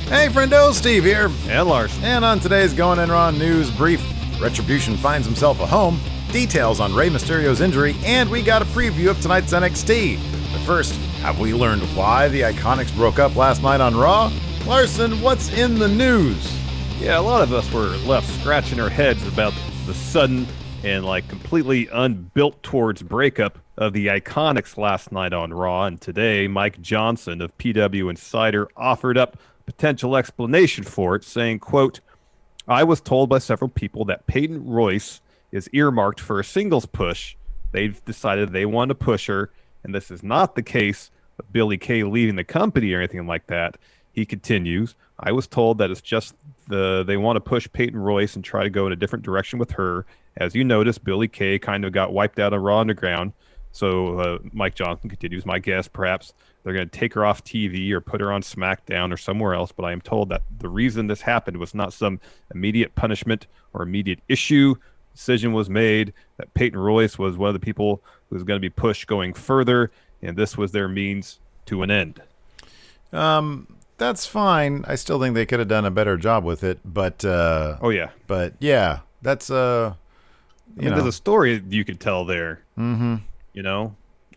Hey, friendo, Steve here. And Larson. And on today's Going In Raw news brief, Retribution finds himself a home, details on Rey Mysterio's injury, and we got a preview of tonight's NXT. But first, have we learned why the Iiconics broke up last night on Raw? Larson, what's in the news? Yeah, a lot of us were left scratching our heads about the sudden and completely unbuilt towards breakup of the Iiconics last night on Raw. And today, Mike Johnson of PW Insider offered up a potential explanation for it, saying, quote, "I was told by several people that Peyton Royce is earmarked for a singles push. They've decided they want to push her, and this is not the case of Billie Kay leaving the company or anything like that." He continues, "I was told that it's just they want to push Peyton Royce and try to go in a different direction with her. As you noticed, Billie Kay kind of got wiped out on Raw Underground." So Mike Johnson continues, "My guess, perhaps they're going to take her off TV or put her on SmackDown or somewhere else, but I am told that the reason this happened was not some immediate punishment or immediate issue. Decision was made that Peyton Royce was one of the people who was going to be pushed going further, and this was their means to an end." That's fine. I still think they could have done a better job with it, but but yeah, that's there's a story you could tell there.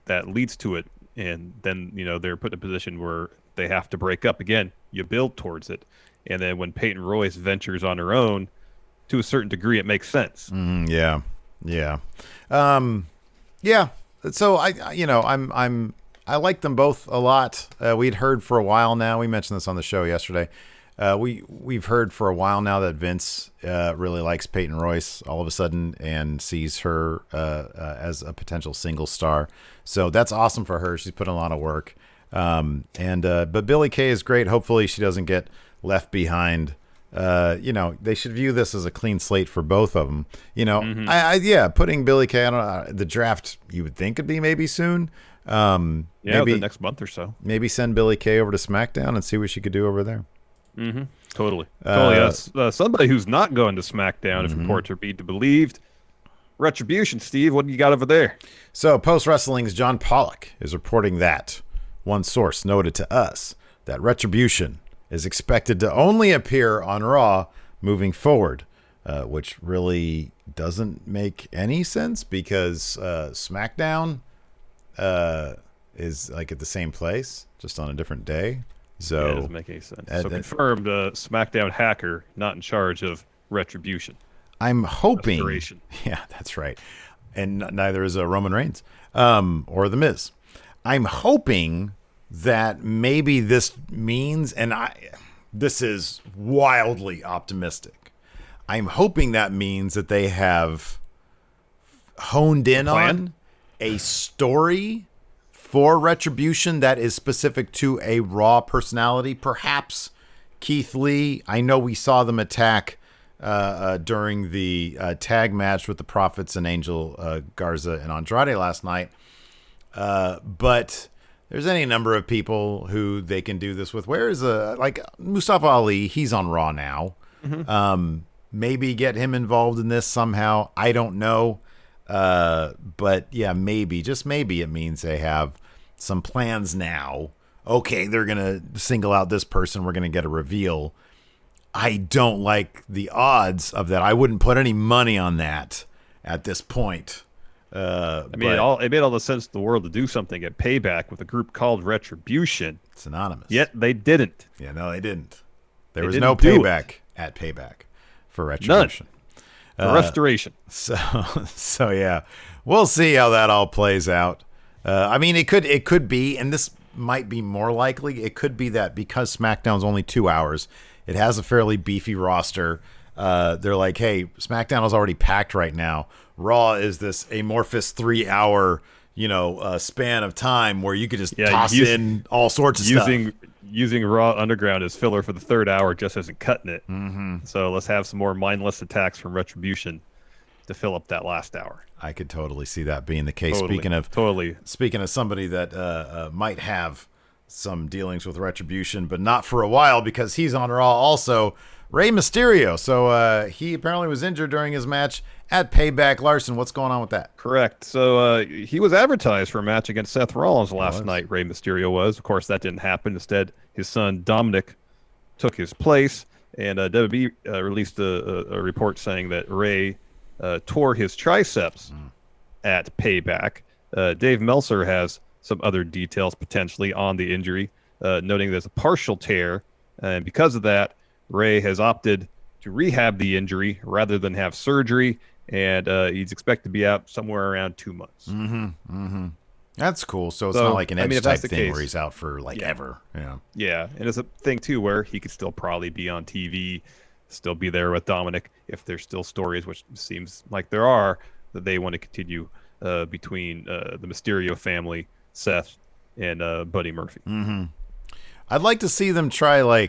That leads to it, and then they're put in a position where they have to break up again. You build towards it, and then when Peyton Royce ventures on her own, to a certain degree, it makes sense. Yeah. So I like them both a lot. We'd heard for a while now. We mentioned this on the show yesterday. We've heard for a while now that Vince really likes Peyton Royce all of a sudden and sees her as a potential single star. So that's awesome for her. She's put in a lot of work. But Billie Kay is great. Hopefully she doesn't get left behind. They should view this as a clean slate for both of them. Putting Billie Kay on the draft, you would think would be maybe soon. Maybe the next month or so. Maybe send Billie Kay over to SmackDown and see what she could do over there. Totally. Somebody who's not going to SmackDown, if reports are be believed, Retribution. Steve, what do you got over there? So Post Wrestling's John Pollock is reporting that one source noted to us that Retribution is expected to only appear on Raw moving forward, which really doesn't make any sense because SmackDown is at the same place, just on a different day. So it doesn't make any sense. So confirmed, SmackDown hacker not in charge of Retribution. I'm hoping. Yeah, that's right. And neither is Roman Reigns or The Miz. I'm hoping that maybe this means, and this is wildly optimistic, I'm hoping that means that they have honed in on a story for Retribution that is specific to a Raw personality. Perhaps Keith Lee. I know we saw them attack during the tag match with the Prophets and Angel Garza and Andrade last night. But there's any number of people who they can do this with. Where is Mustafa Ali? He's on Raw now. Maybe get him involved in this somehow. I don't know. But yeah, maybe, just maybe it means they have some plans now. Okay, they're going to single out this person. We're going to get a reveal. I don't like the odds of that. I wouldn't put any money on that at this point. It made all the sense in the world to do something at Payback with a group called Retribution. It's anonymous. Yet they didn't. Yeah, no, they didn't. There was no Payback at Payback for Retribution. None. Restoration. So yeah, we'll see how that all plays out. It could be, and this might be more likely. It could be that because SmackDown's only 2 hours, it has a fairly beefy roster. They're like, hey, SmackDown is already packed right now. Raw is this amorphous 3 hour, span of time where you could just toss in all sorts of stuff. Using Raw Underground as filler for the third hour just isn't cutting it. So let's have some more mindless attacks from Retribution to fill up that last hour. I could totally see that being the case. Totally. Speaking of somebody that might have some dealings with Retribution, but not for a while because he's on Raw also, Rey Mysterio. So he apparently was injured during his match at Payback. Larson, what's going on with that? Correct. So he was advertised for a match against Seth Rollins last night, Rey Mysterio was. Of course, that didn't happen. Instead, his son Dominic took his place. And WWE released a report saying that Rey tore his triceps at Payback. Dave Meltzer has some other details potentially on the injury, noting there's a partial tear. And because of that, Rey has opted to rehab the injury rather than have surgery. And he's expected to be out somewhere around 2 months. That's cool. So it's not like an Edge type thing where he's out for ever. Yeah, and it's a thing too where he could still probably be on TV, still be there with Dominic if there's still stories, which seems like there are, that they want to continue between the Mysterio family, Seth, and Buddy Murphy. I'd like to see them try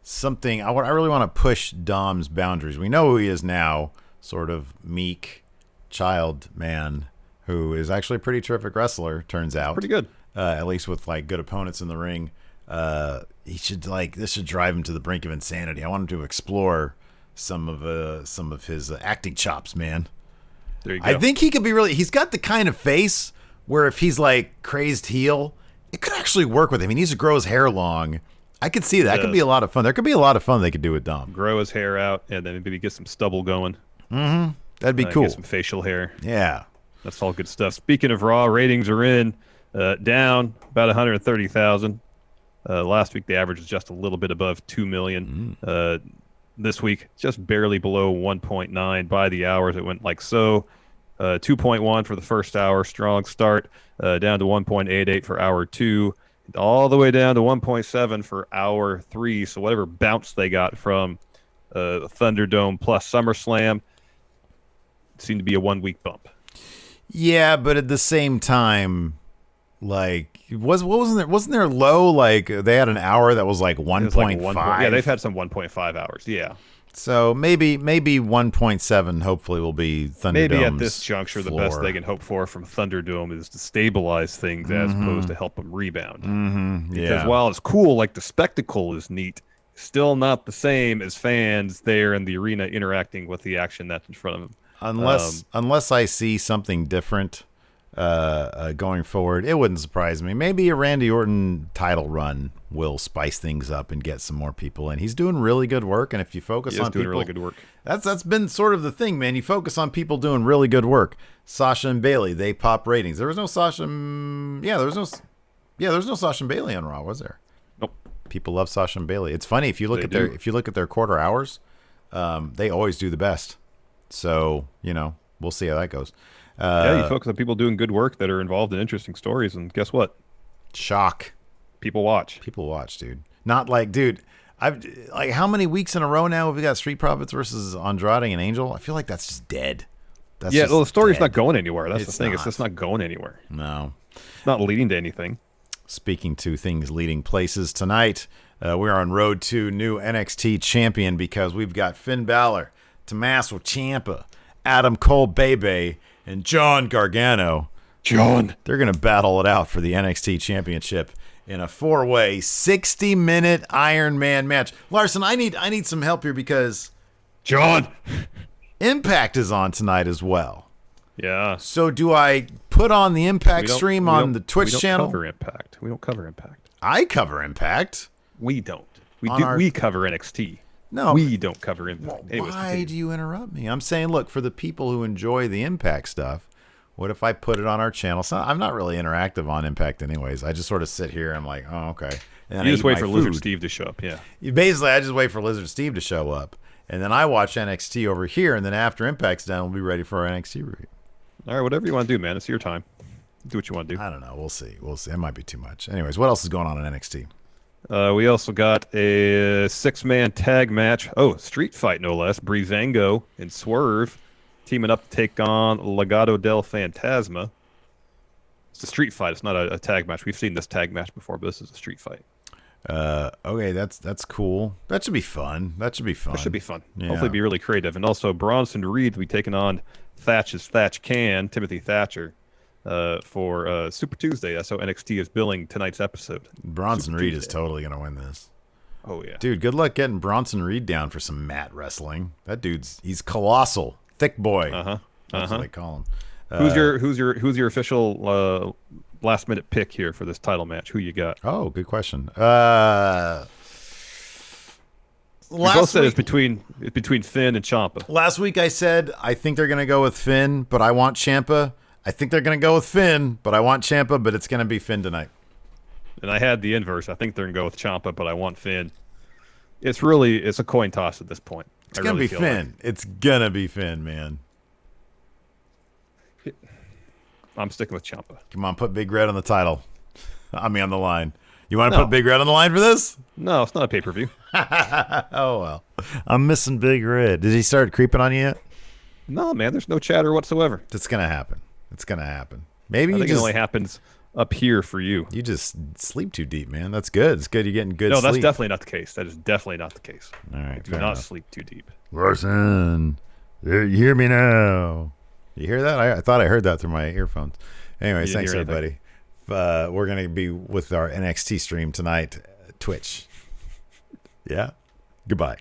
something. I really want to push Dom's boundaries. We know who he is now, sort of meek child man who is actually a pretty terrific wrestler, turns out. Pretty good. At least with good opponents in the ring. He should this should drive him to the brink of insanity. I want him to explore some of his acting chops, man. There you go. I think he could be he's got the kind of face where if he's crazed heel, it could actually work with him. He needs to grow his hair long. I could see that. That could be a lot of fun. There could be a lot of fun they could do with Dom. Grow his hair out and then maybe get some stubble going. That'd be cool. Get some facial hair. Yeah. That's all good stuff. Speaking of Raw, ratings are in, down about 130,000. Last week, the average was just a little bit above 2 million. This week, just barely below 1.9 by the hours. It went like so. 2.1 for the first hour, strong start, down to 1.88 for hour 2, all the way down to 1.7 for hour 3. So whatever bounce they got from Thunderdome plus SummerSlam seemed to be a 1 week bump. Yeah, but at the same time, wasn't there low? They had an hour that was 1.5. Yeah, they've had some 1.5 hours. Yeah. So maybe 1.7. Hopefully, will be Thunderdome's Maybe at this juncture, floor. the best they can hope for from Thunderdome is to stabilize things as opposed to help them rebound. Because while it's cool, the spectacle is neat, still not the same as fans there in the arena interacting with the action that's in front of them. Unless I see something different going forward, it wouldn't surprise me. Maybe a Randy Orton title run will spice things up and get some more people in. He's doing really good work, and if you focus on people, really good work. That's been sort of the thing, man. You focus on people doing really good work. Sasha and Bailey, they pop ratings. There was no Sasha. There was no Sasha and Bailey on Raw, was there? Nope. People love Sasha and Bailey. It's funny if you look at their quarter hours, they always do the best. So, we'll see how that goes. You focus on people doing good work that are involved in interesting stories, and guess what? Shock. People watch. People watch, dude. Not dude, I've how many weeks in a row now have we got Street Profits versus Andrade and Angel? I feel like that's just dead. The story's not going anywhere. That's the thing. It's just not going anywhere. No. It's not leading to anything. Speaking to things leading places tonight, we're on road to new NXT champion because we've got Finn Balor, Tommaso Ciampa, Adam Cole Bebe, and John Gargano. They're going to battle it out for the NXT championship in a 4-way 60-minute Iron Man match. Larson, I need some help here because Impact is on tonight as well. Yeah. So do I put on the Impact stream on the Twitch channel? We don't cover Impact. I cover Impact. We don't. We cover NXT. No, we don't cover Impact. Why do you interrupt me? I'm saying, look, for the people who enjoy the Impact stuff, what if I put it on our channel? So I'm not really interactive on Impact anyways. I just sort of sit here and I'm like, oh, okay. And you just wait for Lizard Steve to show up, yeah. Basically, I just wait for Lizard Steve to show up. And then I watch NXT over here, and then after Impact's done, we'll be ready for our NXT review. All right, whatever you want to do, man. It's your time. Do what you want to do. I don't know. We'll see. It might be too much. Anyways, what else is going on in NXT? We also got a 6-man tag match. Oh, street fight, no less. Breezango and Swerve teaming up to take on Legado del Fantasma. It's a street fight. It's not a tag match. We've seen this tag match before, but this is a street fight. Okay, that's cool. That should be fun. That should be fun. Yeah. Hopefully be really creative. And also Bronson Reed will be taking on Thatch's Thatch Can, Timothy Thatcher, for Super Tuesday. That's how NXT is billing tonight's episode. Bronson Reed is totally going to win this. Oh, yeah. Dude, good luck getting Bronson Reed down for some mat wrestling. That he's colossal. Thick boy. That's what they call him. Who's your official last minute pick here for this title match? Who you got? Oh, good question. both said it's between Finn and Ciampa. Last week I said I think they're going to go with Finn, but I want Ciampa. I think they're going to go with Finn, but I want Ciampa, but it's going to be Finn tonight. And I had the inverse. I think they're going to go with Ciampa, but I want Finn. It's a coin toss at this point. It's going to be Finn. It's going to be Finn, man. I'm sticking with Ciampa. Come on, put Big Red on the title. On the line. You want to put Big Red on the line for this? No, it's not a pay-per-view. Oh, well. I'm missing Big Red. Did he start creeping on you yet? No, man. There's no chatter whatsoever. It's going to happen. It's going to happen. Maybe I think it only happens up here for you. You just sleep too deep, man. That's good. It's good you're getting good sleep. No, that's definitely not the case. That is definitely not the case. All right. I do not sleep too deep. Larson, you hear me now? You hear that? I thought I heard that through my earphones. Anyways, thanks, everybody. We're going to be with our NXT stream tonight, Twitch. Yeah? Goodbye.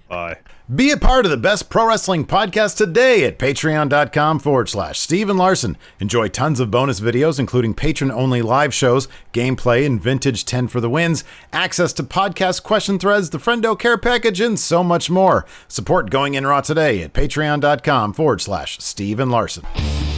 Bye. Be a part of the best pro wrestling podcast today at patreon.com/Steve and Larson. Enjoy tons of bonus videos, including patron-only live shows, gameplay, and vintage 10 for the wins, access to podcast question threads, the Friendo Care Package, and so much more. Support Going In Raw today at patreon.com/Steve and Larson.